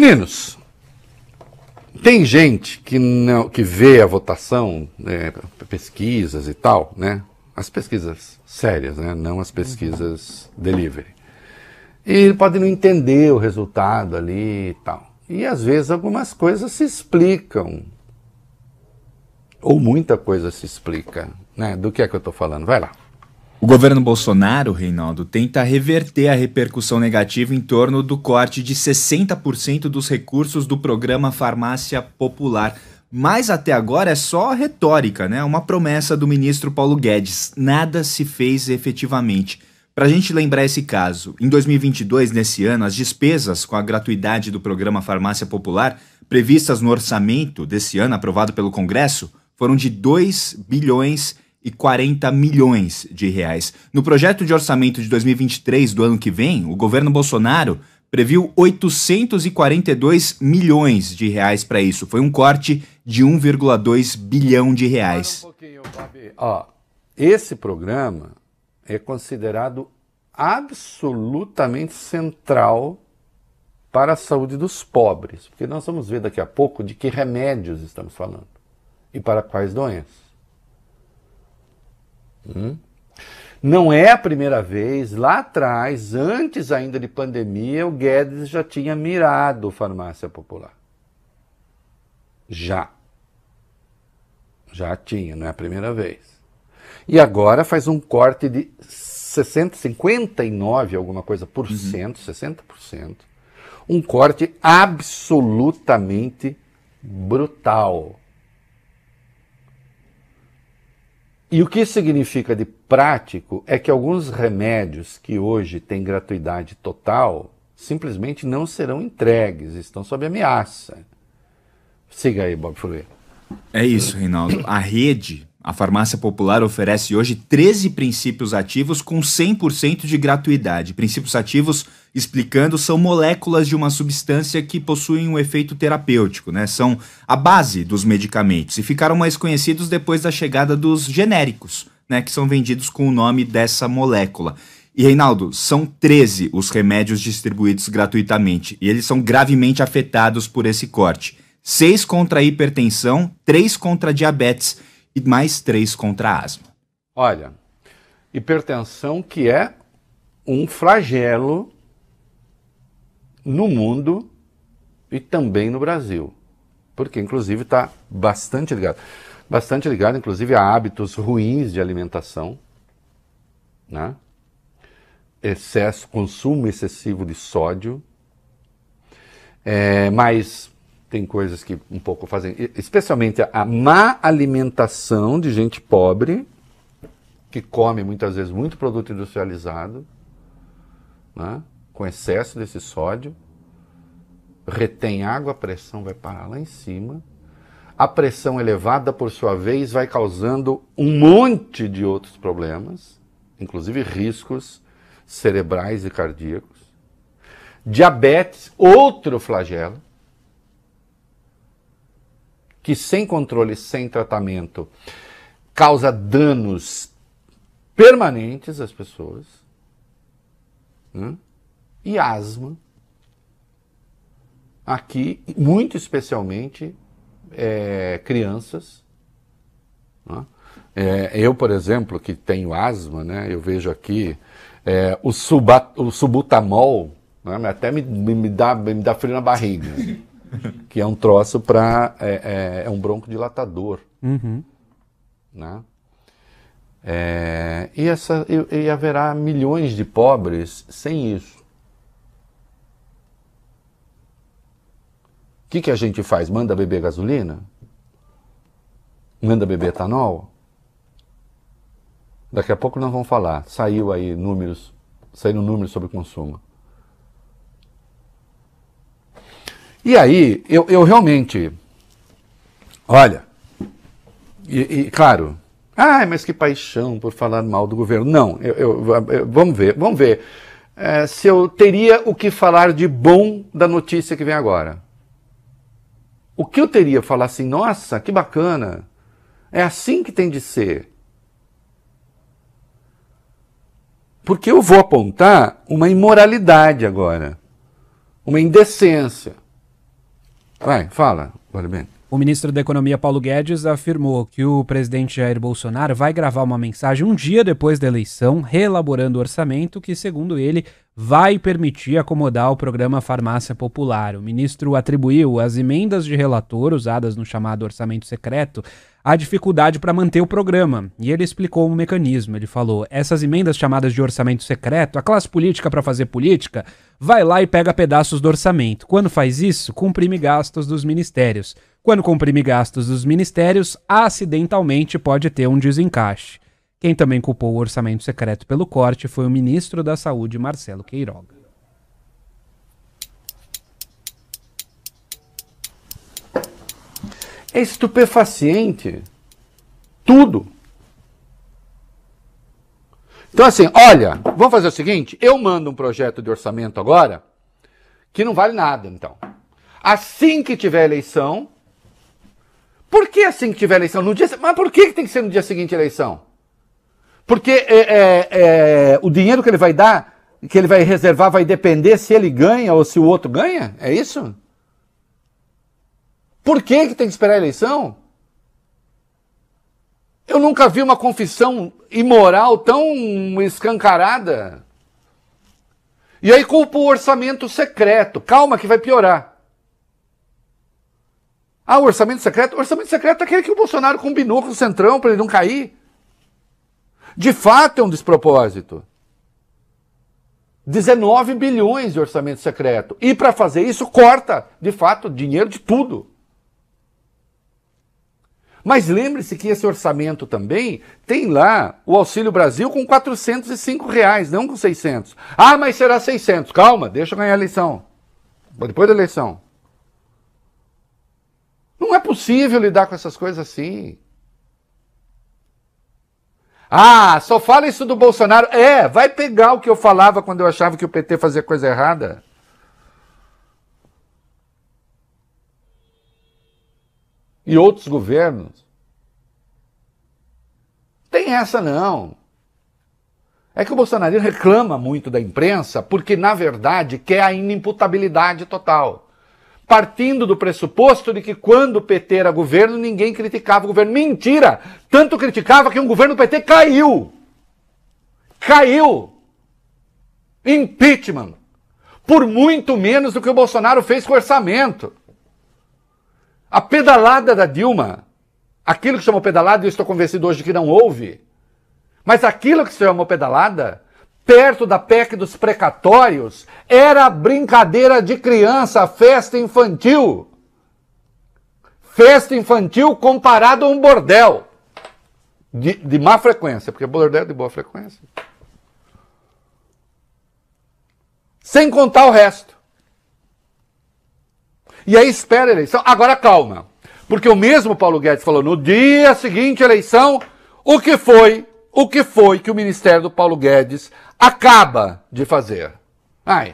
Meninos, tem gente que não, que vê a votação, pesquisas e tal, né? As pesquisas sérias, né? Não as pesquisas delivery. E pode não entender o resultado ali e tal. E às vezes algumas coisas se explicam. Ou muita coisa se explica, né? Do que é que eu estou falando? Vai lá. O governo Bolsonaro, Reinaldo, tenta reverter a repercussão negativa em torno do corte de 60% dos recursos do programa Farmácia Popular. Mas até agora é só retórica, né? Uma promessa do ministro Paulo Guedes. Nada se fez efetivamente. Para a gente lembrar esse caso, em 2022, nesse ano, as despesas com a gratuidade do programa Farmácia Popular, previstas no orçamento desse ano, aprovado pelo Congresso, foram de 2 bilhões e 40 milhões de reais. No projeto de orçamento de 2023 do ano que vem, o governo Bolsonaro previu 842 milhões de reais para isso. Foi um corte de 1,2 bilhão de reais. Ó, esse programa é considerado absolutamente central para a saúde dos pobres, porque nós vamos ver daqui a pouco de que remédios estamos falando e para quais doenças. Não é a primeira vez, lá atrás, antes ainda de pandemia, o Guedes já tinha mirado Farmácia Popular. Já tinha, não é a primeira vez. E agora faz um corte de 59 alguma coisa por cento, 60%. Um corte absolutamente brutal. E o que significa de prático é que alguns remédios que hoje têm gratuidade total simplesmente não serão entregues, estão sob ameaça. Siga aí, Bob Fuller. É isso, Reinaldo. A Farmácia Popular oferece hoje 13 princípios ativos com 100% de gratuidade. Princípios ativos, explicando, são moléculas de uma substância que possuem um efeito terapêutico, né? São a base dos medicamentos e ficaram mais conhecidos depois da chegada dos genéricos, né? Que são vendidos com o nome dessa molécula. E, Reinaldo, são 13 os remédios distribuídos gratuitamente e eles são gravemente afetados por esse corte. 6 contra a hipertensão, 3 contra a diabetes e mais 3 contra a asma. Olha, hipertensão que é um flagelo no mundo e também no Brasil, porque inclusive está bastante ligado inclusive a hábitos ruins de alimentação, né? Consumo excessivo de sódio, mas tem coisas que um pouco fazem, especialmente a má alimentação de gente pobre, que come muitas vezes muito produto industrializado, né, com excesso desse sódio, retém água, a pressão vai parar lá em cima. A pressão elevada, por sua vez, vai causando um monte de outros problemas, inclusive riscos cerebrais e cardíacos. Diabetes, outro flagelo, que sem controle, sem tratamento, causa danos permanentes às pessoas, né? E asma, aqui, muito especialmente, crianças, né? Eu, por exemplo, que tenho asma, né? Eu vejo aqui o subutamol, né? Até me dá frio na barriga. Que é um troço para... é um broncodilatador. Né? E haverá milhões de pobres sem isso. O que a gente faz? Manda beber gasolina? Manda beber etanol? Daqui a pouco nós vamos falar. Saíram números sobre consumo. E aí, eu realmente, olha, claro, mas que paixão por falar mal do governo. Não, vamos ver se eu teria o que falar de bom da notícia que vem agora. O que eu teria falar assim, nossa, que bacana, é assim que tem de ser. Porque eu vou apontar uma imoralidade agora, uma indecência. Vai, fala, vale bem. O ministro da Economia, Paulo Guedes, afirmou que o presidente Jair Bolsonaro vai gravar uma mensagem um dia depois da eleição, reelaborando o orçamento que, segundo ele, vai permitir acomodar o programa Farmácia Popular. O ministro atribuiu as emendas de relator usadas no chamado orçamento secreto à dificuldade para manter o programa. E ele explicou o mecanismo. Ele falou, essas emendas chamadas de orçamento secreto, a classe política para fazer política, vai lá e pega pedaços do orçamento. Quando faz isso, comprime gastos dos ministérios. Quando comprime gastos dos ministérios, acidentalmente pode ter um desencaixe. Quem também culpou o orçamento secreto pelo corte foi o ministro da Saúde, Marcelo Queiroga. É estupefaciente. Tudo. Então assim, olha, vamos fazer o seguinte, eu mando um projeto de orçamento agora que não vale nada, então. Assim que tiver eleição, por que assim que tiver eleição? No dia, mas por que tem que ser no dia seguinte a eleição? Porque o dinheiro que ele vai dar, que ele vai reservar, vai depender se ele ganha ou se o outro ganha? É isso? Por que tem que esperar a eleição? Eu nunca vi uma confissão imoral tão escancarada. E aí culpa o orçamento secreto. Calma que vai piorar. Ah, o orçamento secreto? O orçamento secreto é aquele que o Bolsonaro combinou com o Centrão para ele não cair. De fato é um despropósito. 19 bilhões de orçamento secreto. E para fazer isso corta, de fato, dinheiro de tudo. Mas lembre-se que esse orçamento também tem lá o Auxílio Brasil com R$405, não com 600. Ah, mas será 600. Calma, deixa eu ganhar a eleição. Depois da eleição. Não é possível lidar com essas coisas assim. Ah, só fala isso do Bolsonaro. Vai pegar o que eu falava quando eu achava que o PT fazia coisa errada. E outros governos. Tem essa não. É que o Bolsonaro reclama muito da imprensa porque, na verdade, quer a inimputabilidade total. Partindo do pressuposto de que quando o PT era governo, ninguém criticava o governo. Mentira! Tanto criticava que um governo do PT caiu. Caiu. Impeachment. Por muito menos do que o Bolsonaro fez com o orçamento. A pedalada da Dilma, aquilo que chamou pedalada, eu estou convencido hoje que não houve, mas aquilo que se chamou pedalada, perto da PEC dos precatórios, era brincadeira de criança, festa infantil. Festa infantil comparado a um bordel. De má frequência, porque bordel é de boa frequência. Sem contar o resto. E aí espera a eleição. Agora calma. Porque o mesmo Paulo Guedes falou no dia seguinte à eleição, o que foi que o Ministério do Paulo Guedes acaba de fazer? O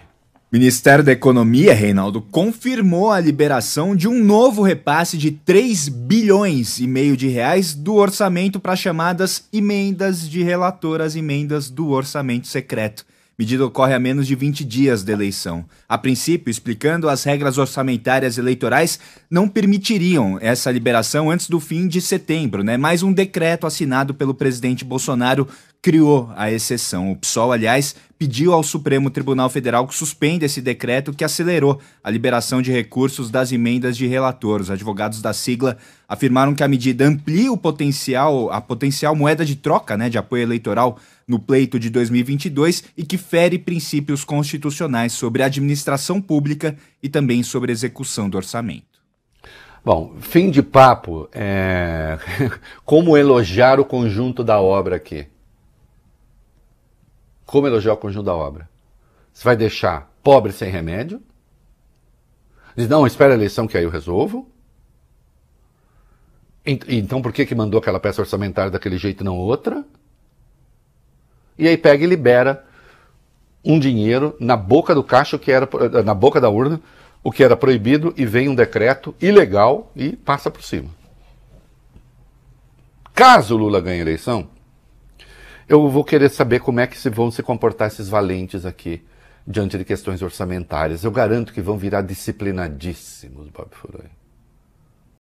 Ministério da Economia, Reinaldo, confirmou a liberação de um novo repasse de 3 bilhões e meio de reais do orçamento para chamadas emendas de relator, as emendas do orçamento secreto. Medida ocorre a menos de 20 dias da eleição. A princípio, explicando, as regras orçamentárias eleitorais não permitiriam essa liberação antes do fim de setembro, né? Mas um decreto assinado pelo presidente Bolsonaro criou a exceção. O PSOL, aliás, pediu ao Supremo Tribunal Federal que suspenda esse decreto que acelerou a liberação de recursos das emendas de relator. Os advogados da sigla afirmaram que a medida amplia a potencial moeda de troca, né, de apoio eleitoral no pleito de 2022 e que fere princípios constitucionais sobre administração pública e também sobre execução do orçamento. Bom, fim de papo, como elogiar o conjunto da obra aqui? Como elogiar o conjunto da obra? Você vai deixar pobre sem remédio? Diz, não, espera a eleição que aí eu resolvo. Então por que mandou aquela peça orçamentária daquele jeito e não outra? E aí pega e libera um dinheiro na boca do caixa, na boca da urna, o que era proibido, e vem um decreto ilegal e passa por cima. Caso o Lula ganhe a eleição, eu vou querer saber como é que vão se comportar esses valentes aqui diante de questões orçamentárias. Eu garanto que vão virar disciplinadíssimos, Bob Furoi.